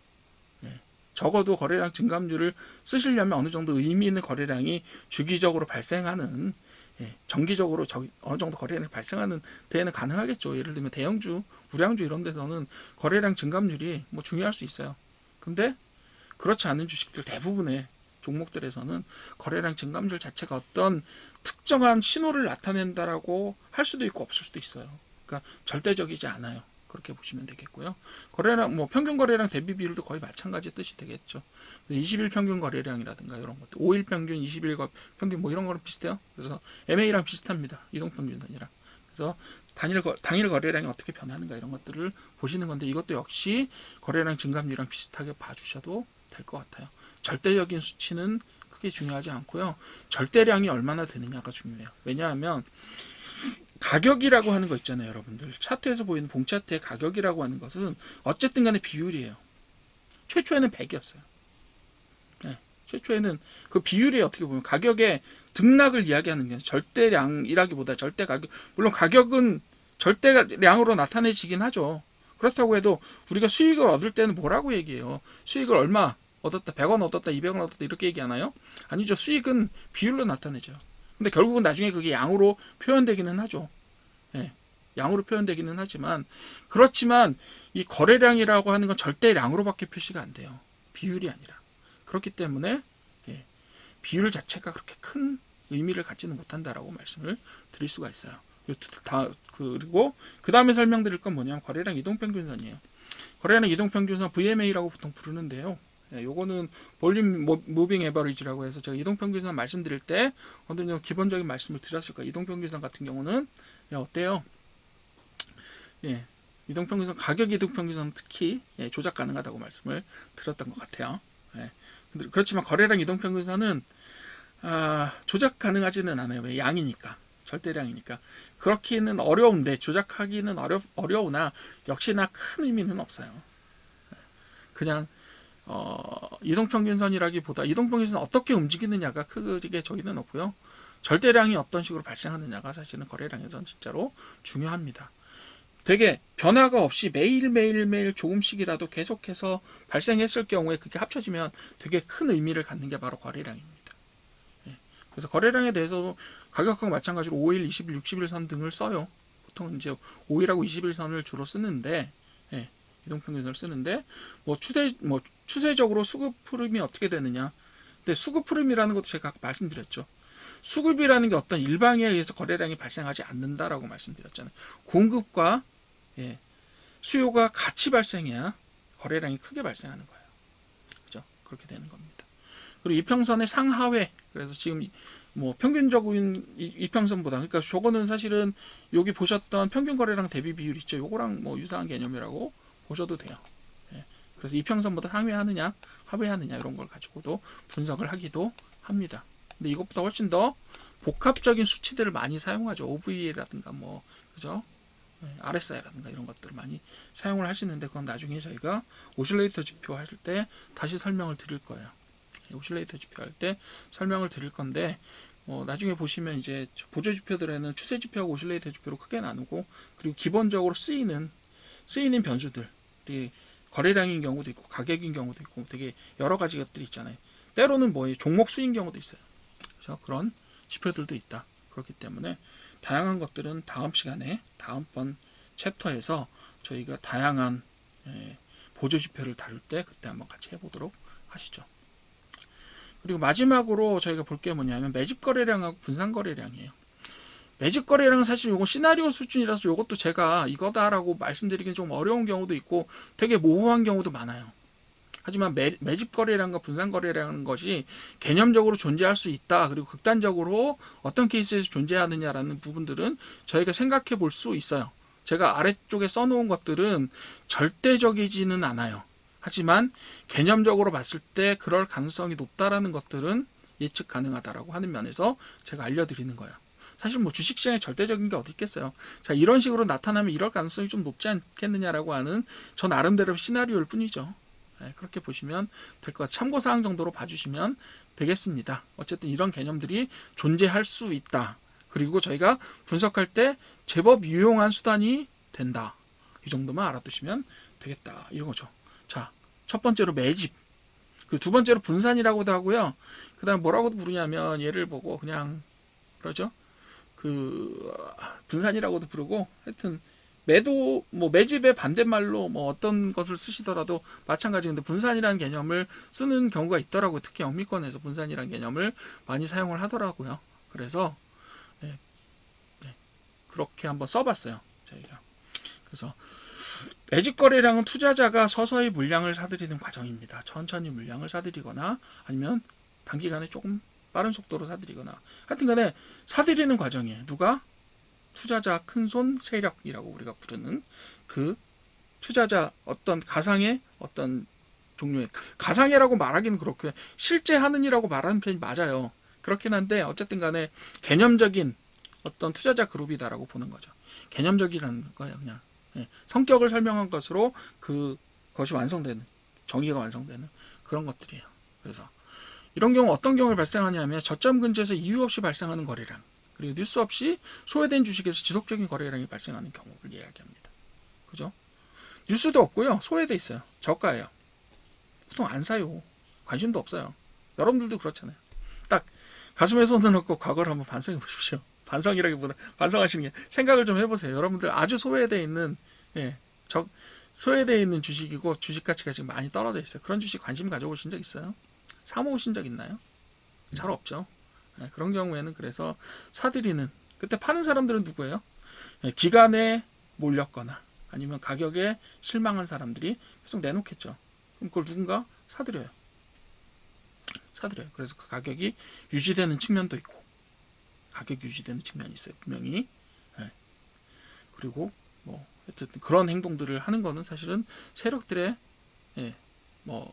적어도 거래량 증감률을 쓰시려면 어느 정도 의미 있는 거래량이 주기적으로 발생하는 정기적으로 어느 정도 거래량이 발생하는 데에는 가능하겠죠. 예를 들면 대형주, 우량주 이런 데서는 거래량 증감률이 뭐 중요할 수 있어요. 근데 그렇지 않은 주식들 대부분의 종목들에서는 거래량 증감률 자체가 어떤 특정한 신호를 나타낸다라고 할 수도 있고 없을 수도 있어요. 그러니까 절대적이지 않아요. 그렇게 보시면 되겠고요. 거래량 평균 거래량 대비 비율도 거의 마찬가지 뜻이 되겠죠. 20일 평균 거래량이라든가 이런 것들, 5일 평균, 20일 평균 이런 거랑 비슷해요. 그래서 MA랑 비슷합니다. 이동평균선이랑. 그래서 당일 거래량이 어떻게 변하는가 이런 것들을 보시는 건데 이것도 역시 거래량 증감률이랑 비슷하게 봐주셔도 될 것 같아요. 절대적인 수치는 크게 중요하지 않고요. 절대량이 얼마나 되느냐가 중요해요. 왜냐하면 가격이라고 하는 거 있잖아요, 여러분들. 차트에서 보이는 봉차트의 가격이라고 하는 것은 어쨌든 간에 비율이에요. 최초에는 100이었어요. 최초에는 그 비율이 어떻게 보면 가격의 등락을 이야기하는 게 절대량이라기보다 절대 가격, 물론 가격은 절대량으로 나타내지긴 하죠. 그렇다고 해도 우리가 수익을 얻을 때는 뭐라고 얘기해요? 수익을 얼마 얻었다, 100원 얻었다, 200원 얻었다 이렇게 얘기하나요? 아니죠. 수익은 비율로 나타내죠. 근데 결국은 나중에 그게 양으로 표현되기는 하죠. 양으로 표현되기는 하지만 그렇지만 이 거래량이라고 하는 건 절대량으로밖에 표시가 안 돼요. 비율이 아니라. 그렇기 때문에 비율 자체가 그렇게 큰 의미를 갖지는 못한다라고 말씀을 드릴 수가 있어요. 그리고 그 다음에 설명드릴 건 뭐냐면 거래량 이동평균선이에요. 거래량 이동평균선 VMA라고 보통 부르는데요. 요거는 볼륨 무빙 에버리지라고 해서 제가 이동평균선 말씀드릴 때 어느 정도 기본적인 말씀을 드렸을 거예요. 이동평균선 같은 경우는 어때요? 이동평균선, 가격 이동평균선 특히 조작 가능하다고 말씀을 드렸던 것 같아요. 그렇지만 거래량 이동평균선은 조작 가능하지는 않아요. 왜? 양이니까. 절대량이니까. 그렇기는 어려운데 조작하기는 어려우나 역시나 큰 의미는 없어요. 그냥 이동평균선이라기보다 이동평균선 어떻게 움직이느냐가 크게 저기는 없고요. 절대량이 어떤 식으로 발생하느냐가 사실은 거래량에서는 진짜로 중요합니다. 되게 변화가 없이 매일 조금씩이라도 계속해서 발생했을 경우에 그게 합쳐지면 되게 큰 의미를 갖는 게 바로 거래량입니다. 그래서 거래량에 대해서 가격하고 마찬가지로 5일, 20일, 60일 선 등을 써요. 보통 이제 5일하고 20일 선을 주로 쓰는데, 예, 이동평균선을 쓰는데, 추세적으로 수급 흐름이 어떻게 되느냐. 근데 수급 흐름이라는 것도 제가 아까 말씀드렸죠. 수급이라는 게 어떤 일방에 의해서 거래량이 발생하지 않는다라고 말씀드렸잖아요. 공급과 수요가 같이 발생해야 거래량이 크게 발생하는 거예요. 그죠? 그렇게 되는 겁니다. 그리고 이평선의 상하회. 그래서 지금 평균적인 이평선보다, 그러니까 저거는 사실은 여기 보셨던 평균 거래량 대비 비율 있죠. 요거랑 유사한 개념이라고 보셔도 돼요. 그래서 이평선보다 상회하느냐, 하회하느냐 이런 걸 가지고도 분석을 하기도 합니다. 근데 이것보다 훨씬 더 복합적인 수치들을 많이 사용하죠. OVA라든가 그죠? RSI라든가 이런 것들을 많이 사용을 하시는데, 그건 나중에 저희가 오실레이터 지표 할 때 다시 설명을 드릴 거예요. 오실레이터 지표 할 때 설명을 드릴 건데, 나중에 보시면 이제 보조 지표들에는 추세 지표하고 오실레이터 지표로 크게 나누고, 그리고 기본적으로 쓰이는 변수들이 거래량인 경우도 있고 가격인 경우도 있고 되게 여러 가지 것들이 있잖아요. 때로는 종목 수인 경우도 있어요. 그래서 그런 지표들도 있다. 그렇기 때문에 다양한 것들은 다음 시간에 다음번 챕터에서 저희가 다양한 보조 지표를 다룰 때 그때 한번 같이 해보도록 하시죠. 그리고 마지막으로 저희가 볼 게 뭐냐면 매집 거래량하고 분산 거래량이에요. 매집 거래량은 사실 요거 시나리오 수준이라서 요것도 제가 이거다라고 말씀드리긴 좀 어려운 경우도 있고 되게 모호한 경우도 많아요. 하지만 매집 거래량과 분산 거래량은 것이 개념적으로 존재할 수 있다. 그리고 극단적으로 어떤 케이스에서 존재하느냐라는 부분들은 저희가 생각해 볼 수 있어요. 제가 아래쪽에 써놓은 것들은 절대적이지는 않아요. 하지만 개념적으로 봤을 때 그럴 가능성이 높다라는 것들은 예측 가능하다라고 하는 면에서 제가 알려드리는 거예요. 사실 주식시장에 절대적인 게 어디 있겠어요. 자, 이런 식으로 나타나면 이럴 가능성이 좀 높지 않겠느냐라고 하는 저 나름대로 시나리오일 뿐이죠. 그렇게 보시면 될 것 같아요. 참고사항 정도로 봐주시면 되겠습니다. 어쨌든 이런 개념들이 존재할 수 있다. 그리고 저희가 분석할 때 제법 유용한 수단이 된다. 이 정도만 알아두시면 되겠다. 이런 거죠. 자, 첫 번째로 매집. 그 두 번째로 분산이라고도 하고요. 그 다음 뭐라고도 부르냐면 얘를 보고 그냥 그러죠. 분산이라고도 부르고, 하여튼 매집의 반대말로 어떤 것을 쓰시더라도 마찬가지인데 분산이라는 개념을 쓰는 경우가 있더라고요. 특히 영미권에서 분산이라는 개념을 많이 사용을 하더라고요. 그래서 그렇게 한번 써봤어요, 저희가. 그래서 매집 거래량은 투자자가 서서히 물량을 사들이는 과정입니다. 천천히 물량을 사들이거나 아니면 단기간에 조금 빠른 속도로 사들이거나, 하여튼 간에 사들이는 과정이에요. 누가? 투자자 큰손 세력이라고 우리가 부르는 그 투자자, 어떤 가상의 어떤 종류의, 가상이라고 말하기는 그렇고요. 실제 하느니라고 말하는 편이 맞아요. 그렇긴 한데 어쨌든 간에 개념적인 어떤 투자자 그룹이다라고 보는 거죠. 개념적이라는 거예요. 그냥 성격을 설명한 것으로 그것이 완성되는, 정의가 완성되는 그런 것들이에요. 그래서 이런 경우 어떤 경우에 발생하냐면 저점 근처에서 이유 없이 발생하는 거래량, 그리고 뉴스 없이 소외된 주식에서 지속적인 거래량이 발생하는 경우를 이야기합니다. 그죠? 뉴스도 없고요. 소외돼 있어요. 저가예요. 보통 안 사요. 관심도 없어요. 여러분들도 그렇잖아요. 딱 가슴에 손을 넣고 과거를 한번 반성해 보십시오. 반성이라기보다 반성하시는 게, 생각을 좀 해보세요. 여러분들 아주 소외되어 있는 소외되어 있는 주식이고 주식 가치가 지금 많이 떨어져 있어요. 그런 주식 관심 가져보신 적 있어요? 사 모으신 적 있나요? 잘 없죠. 그런 경우에는 그래서 사들이는, 그때 파는 사람들은 누구예요? 기간에 몰렸거나 아니면 가격에 실망한 사람들이 계속 내놓겠죠. 그럼 그걸 누군가 사들여요. 그래서 그 가격이 유지되는 측면도 있고, 가격 유지되는 측면이 있어요, 분명히. 그리고 어쨌든 그런 행동들을 하는 거는 사실은 세력들의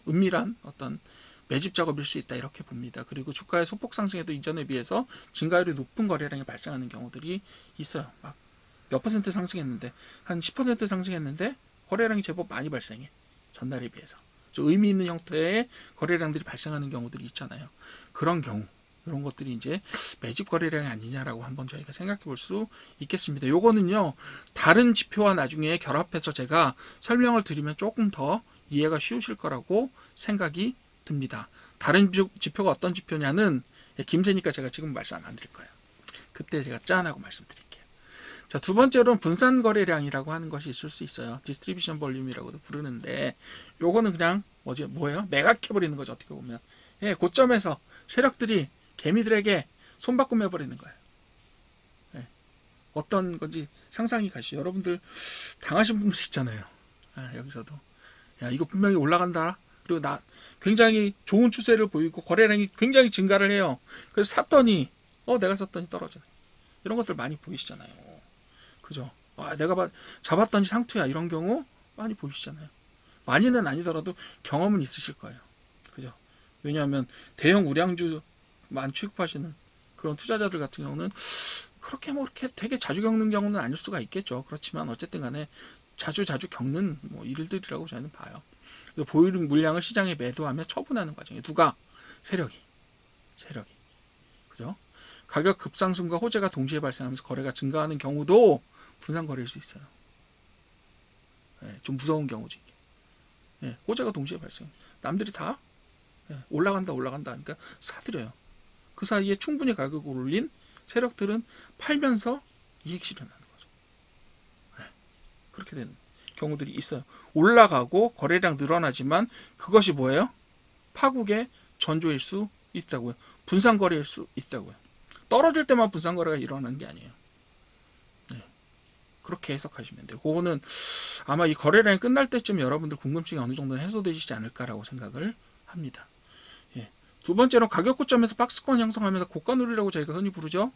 은밀한 어떤 매집 작업일 수 있다, 이렇게 봅니다. 그리고 주가의 소폭 상승에도 이전에 비해서 증가율이 높은 거래량이 발생하는 경우들이 있어요. 막 몇 퍼센트 상승했는데, 한 10% 상승했는데 거래량이 제법 많이 발생해, 전날에 비해서. 의미 있는 형태의 거래량들이 발생하는 경우들이 있잖아요. 그런 경우, 이런 것들이 이제 매집 거래량이 아니냐라고 한번 저희가 생각해 볼 수 있겠습니다. 요거는요, 다른 지표와 나중에 결합해서 제가 설명을 드리면 조금 더 이해가 쉬우실 거라고 생각이 듭니다. 다른 지표가 어떤 지표냐는 예, 김새니까 제가 지금 말씀 안 드릴 거예요. 그때 제가 짠하고 말씀드릴게요. 자, 두 번째로는 분산 거래량이라고 하는 것이 있을 수 있어요. 디스트리뷰션 볼륨이라고도 부르는데, 요거는 그냥 뭐예요? 매각해버리는 거죠. 어떻게 보면. 예, 고점에서 세력들이 개미들에게 손바꿈 해버리는 거예요. 예, 어떤 건지 상상이 가시죠. 여러분들 당하신 분들 있잖아요. 아, 여기서도 야, 이거 분명히 올라간다. 그리고 나 굉장히 좋은 추세를 보이고 거래량이 굉장히 증가를 해요. 그래서 샀더니 내가 샀더니 떨어지네. 이런 것들 많이 보이시잖아요. 그죠? 아, 내가 잡았더니 상투야. 이런 경우 많이 보이시잖아요. 많이는 아니더라도 경험은 있으실 거예요. 그죠? 왜냐하면 대형 우량주만 취급하시는 그런 투자자들 같은 경우는 그렇게 그렇게 되게 자주 겪는 경우는 아닐 수가 있겠죠. 그렇지만 어쨌든 간에 자주 겪는 일들이라고 저는 봐요. 보유lượng 물량을 시장에 매도하며 처분하는 과정에 누가? 세력이. 그죠? 가격 급상승과 호재가 동시에 발생하면서 거래가 증가하는 경우도 분산 거래일 수 있어요. 예, 좀 무서운 경우지. 예, 호재가 동시에 발생. 남들이 다 올라간다 하니까 사들여요. 그 사이에 충분히 가격을 올린 세력들은 팔면서 이익 실현하는 거죠. 예, 그렇게 되는 경우들이 있어요. 올라가고 거래량 늘어나지만 그것이 뭐예요? 파국의 전조일 수 있다고요. 분산 거래일 수 있다고요. 떨어질 때만 분산 거래가 일어나는 게 아니에요. 네, 그렇게 해석하시면 돼요. 그거는 아마 이 거래량이 끝날 때쯤 여러분들 궁금증이 어느 정도는 해소되시지 않을까라고 생각을 합니다. 예. 두 번째로 가격 고점에서 박스권 형성하면서 고가누리라고 저희가 흔히 부르죠.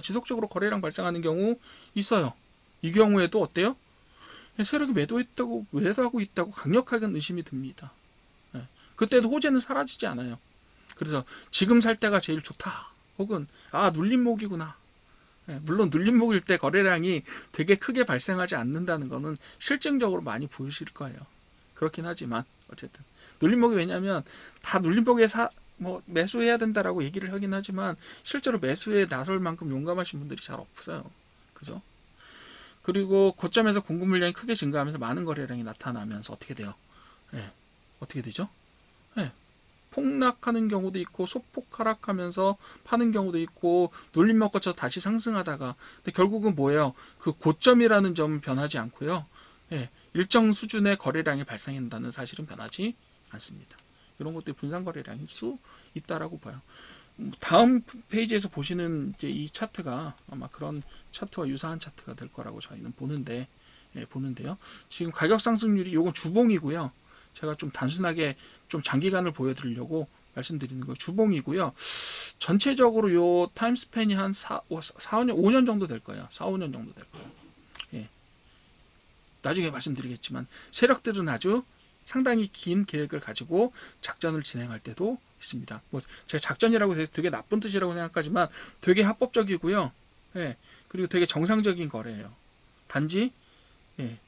지속적으로 거래량 발생하는 경우 있어요. 이 경우에도 어때요? 세력이 매도하고 있다고 강력하게 의심이 듭니다. 예. 그때도 호재는 사라지지 않아요. 그래서 지금 살 때가 제일 좋다. 혹은 눌림목이구나. 예, 물론 눌림목일 때 거래량이 되게 크게 발생하지 않는다는 거는 실증적으로 많이 보이실 거예요. 그렇긴 하지만 어쨌든 눌림목이 왜냐하면 다 눌림목에 매수해야 된다라고 얘기를 하긴 하지만 실제로 매수에 나설 만큼 용감하신 분들이 잘 없어요. 그죠? 그리고 고점에서 공급 물량이 크게 증가하면서 많은 거래량이 나타나면서 어떻게 돼요? 예, 어떻게 되죠? 예, 폭락하는 경우도 있고 소폭 하락하면서 파는 경우도 있고 눌림목 거쳐 다시 상승하다가 근데 결국은 뭐예요? 그 고점이라는 점은 변하지 않고요. 예, 일정 수준의 거래량이 발생한다는 사실은 변하지 않습니다. 이런 것들이 분산 거래량일 수 있다라고 봐요. 다음 페이지에서 보시는 이제 이 차트가 아마 그런 차트와 유사한 차트가 될 거라고 저희는 보는데요. 지금 가격 상승률이 이건 주봉이고요. 제가 좀 단순하게 좀 장기간을 보여드리려고 말씀드리는 거 주봉이고요. 전체적으로 요 타임스팬이 한 5년 정도 될 거예요. 4-5년 정도 될 거예요. 예. 나중에 말씀드리겠지만 세력들은 아주 상당히 긴 계획을 가지고 작전을 진행할 때도 있습니다. 제가 작전이라고 해서 되게 나쁜 뜻이라고 생각하지만 되게 합법적이고요. 예. 그리고 되게 정상적인 거래예요. 단지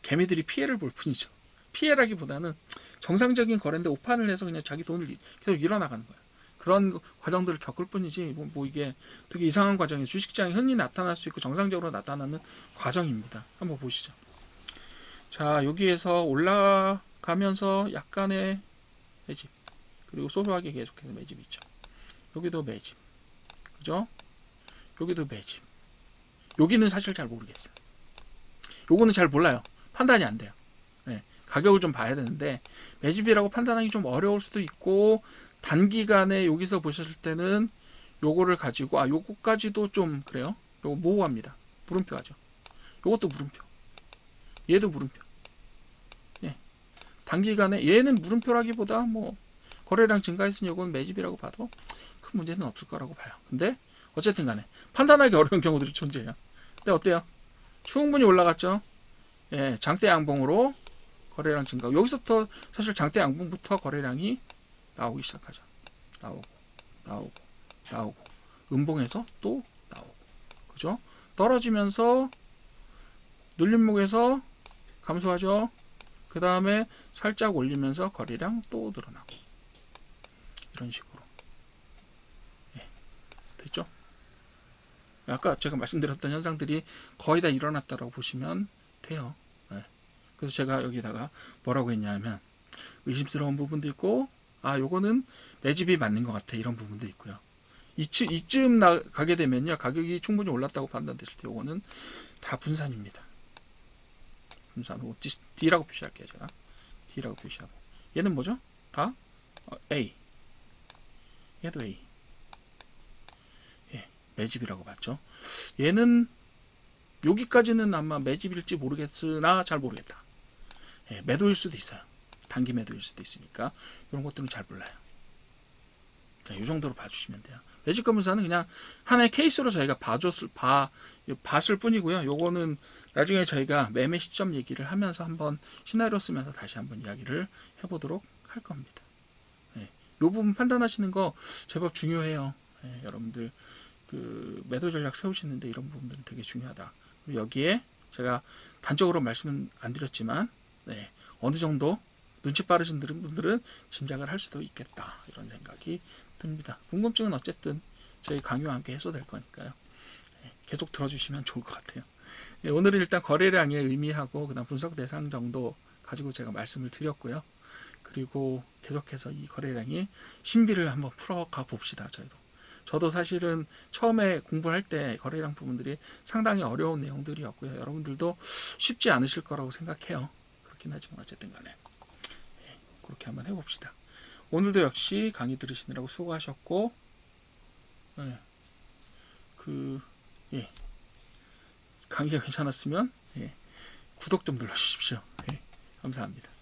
개미들이 피해를 볼 뿐이죠. 피해라기보다는 정상적인 거래인데 오판을 해서 그냥 자기 돈을 계속 밀어나가는 거예요. 그런 과정들을 겪을 뿐이지 이게 되게 이상한 과정이에요. 주식시장에 흔히 나타날 수 있고 정상적으로 나타나는 과정입니다. 한번 보시죠. 자, 여기에서 올라가면서 약간의 매집, 그리고 소소하게 계속해서 매집이 있죠. 여기도 매집, 그죠? 여기도 매집. 여기는 사실 잘 모르겠어요. 요거는 잘 몰라요. 판단이 안 돼요. 네, 가격을 좀 봐야 되는데 매집이라고 판단하기 좀 어려울 수도 있고 단기간에 여기서 보셨을 때는 요거를 가지고 요거까지도 좀 그래요. 요거 모호합니다. 물음표 하죠. 요것도 물음표. 얘도 물음표. 예. 단기간에 얘는 물음표라기보다 거래량 증가했으니 요건 매집이라고 봐도 큰 문제는 없을 거라고 봐요. 근데 어쨌든 간에 판단하기 어려운 경우들이 존재해요. 근데 어때요? 충분히 올라갔죠. 예, 장대 양봉으로 거래량 증가. 여기서부터 사실 장대 양봉부터 거래량이 나오기 시작하죠. 나오고 음봉에서 또 나오고, 그죠? 떨어지면서 눌림목에서 감소하죠. 그 다음에 살짝 올리면서 거래량 또 늘어나고, 이런 식으로. 예, 됐죠? 아까 제가 말씀드렸던 현상들이 거의 다 일어났다고 보시면 돼요. 네. 그래서 제가 여기다가 뭐라고 했냐면 의심스러운 부분도 있고 요거는 매집이 맞는 것 같아, 이런 부분도 있고요. 이쯤 가게 되면요, 가격이 충분히 올랐다고 판단됐을 때 요거는 다 분산입니다. 분산하고 D라고 표시할게요. 제가 D라고 표시하고, 얘는 뭐죠? 다 A. 얘도 A. 예, 매집이라고 봤죠. 얘는 여기까지는 아마 매집일지 모르겠으나 잘 모르겠다. 예, 매도일 수도 있어요. 단기 매도일 수도 있으니까 이런 것들은 잘 몰라요. 자, 이 정도로 봐주시면 돼요. 매집과 분산은 그냥 하나의 케이스로 저희가 봤을 뿐이고요. 요거는 나중에 저희가 매매 시점 얘기를 하면서 한번 시나리오 쓰면서 다시 한번 이야기를 해보도록 할 겁니다. 예, 요 부분 판단하시는 거 제법 중요해요. 예, 여러분들 그 매도 전략 세우시는데 이런 부분들은 되게 중요하다. 그리고 여기에 제가 단적으로 말씀은 안 드렸지만, 네, 어느 정도 눈치 빠르신 분들은 짐작을 할 수도 있겠다, 이런 생각이 듭니다. 궁금증은 어쨌든 저희 강의와 함께 해소될 거니까요. 네, 계속 들어주시면 좋을 것 같아요. 네, 오늘은 일단 거래량의 의미하고 그다음 분석 대상 정도 가지고 제가 말씀을 드렸고요. 그리고 계속해서 이 거래량이 신비를 한번 풀어가 봅시다. 저도 사실은 처음에 공부할 때 거래량 부분들이 상당히 어려운 내용들이었고요. 여러분들도 쉽지 않으실 거라고 생각해요. 그렇긴 하지만 어쨌든 간에 네, 그렇게 한번 해봅시다. 오늘도 역시 강의 들으시느라고 수고하셨고, 네, 예, 강의가 괜찮았으면, 예, 구독 좀 눌러주십시오. 예, 감사합니다.